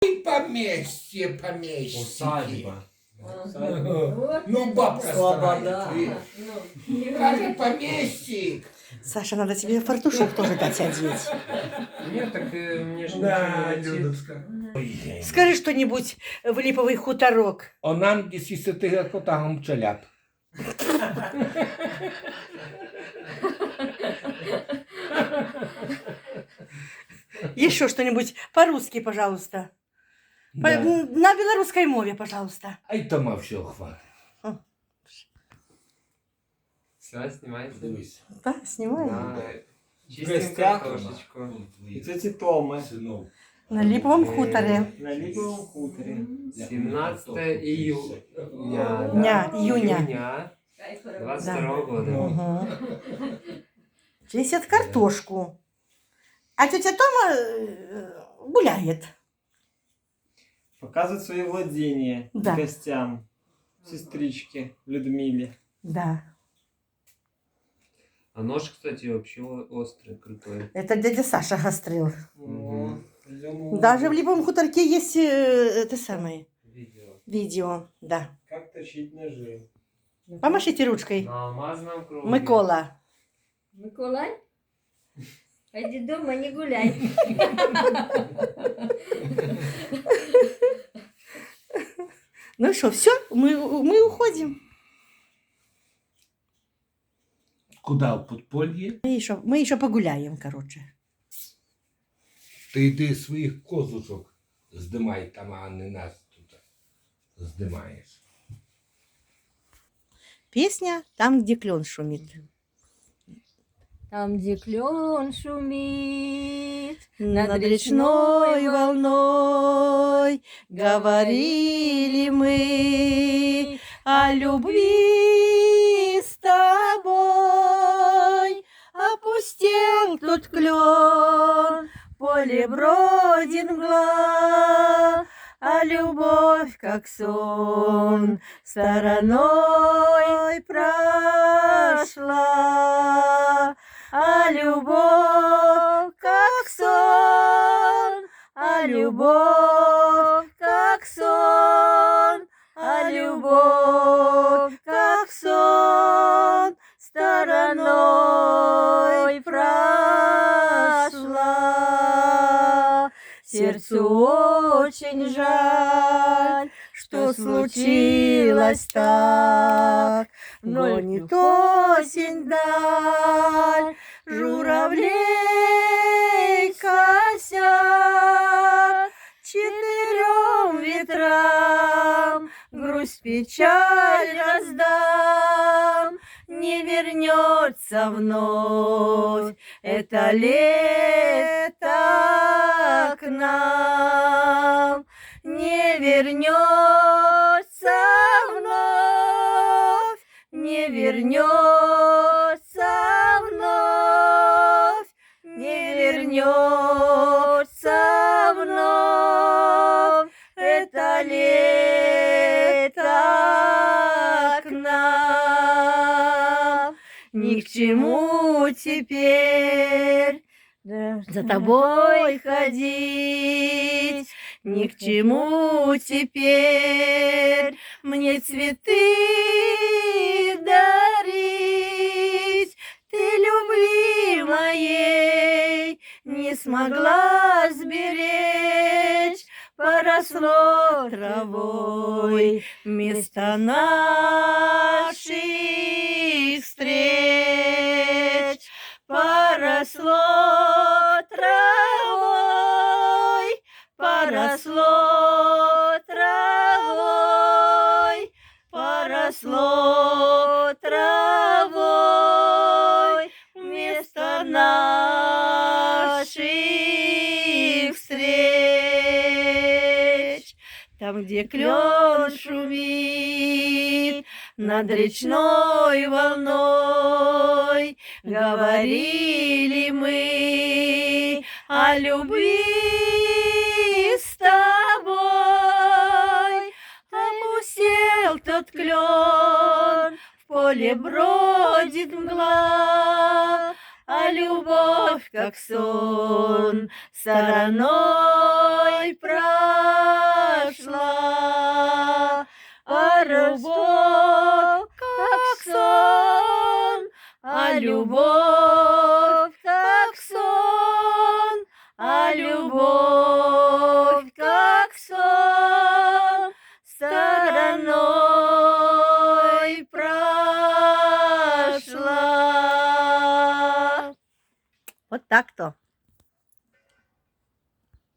Поместье, поместье. Усадьба. Ну, бабка Слобода. старая. Каже, поместик. Саша, надо тебе фартушок тоже дать одеть. Нет, так мне же Да, ничего не Людочка. Скажи что-нибудь в липовый хуторок. Онан дісі ти котагом челяп. Еще что-нибудь по-русски, пожалуйста. На белорусской мове, пожалуйста. Ай, тома все хватить. Все, снимайте. Дивись. Да, снимаю. Да. В Чистим гостях картошечку. І це Томи Синов. На липовом хуторе. на Ліповому хуторі. 17 июня. Июня. 22 года. Угу. Чистят картошку. А тетя Тома гуляет. Показують свої владіння Да. гостям. Сестрички Людмиле. Да. А нож, кстати, вообще острый, крутой. Это дядя Саша гастрил. Мгм. Даже в липовом хуторке есть это самое Видео. видео. Да. Как точить ножи. Помашите ручкой. На алмазном круге. Микола. Миколай? Иди дома, не гуляй. Ну что, все, мы уходим. Куда? В подполье? Мы еще погуляем, короче. Ти йди своїх козочок здимай там, а не нас тут здимаєш. Песня «Там, где клен шумит». Там, где клен шумит, Над речной волной говорили мы о любви с тобой. Опустел тот клен, в поле бродит мгла, а любовь, как сон, стороной прошла. А любовь, как сон, а любовь, как сон, а любовь, как сон, стороной прошла. Сердцу очень жаль, что случилось так, но не то осень даль, журавлей косят, четырем ветрам грусть, печаль раздам. Не вернется вновь это лето к нам, не вернется вновь, не вернется вновь, не вернется вновь это лето к нам. Ни к чему теперь за тобой ходить, ни к чему теперь мне цветы дарить. Ты любви моей не смогла сберечь, поросло травой место наших встреч. Поросло травой, поросло травой, поросло травой вместо наших встреч. Там, где клен шумит над речной волной, говорили мы о любви с тобой. Опустел тот клен, в поле бродит мгла, а любовь, как сон, стороной прошла. любовь как сон, а любовь как сон стороной прошла. От так то.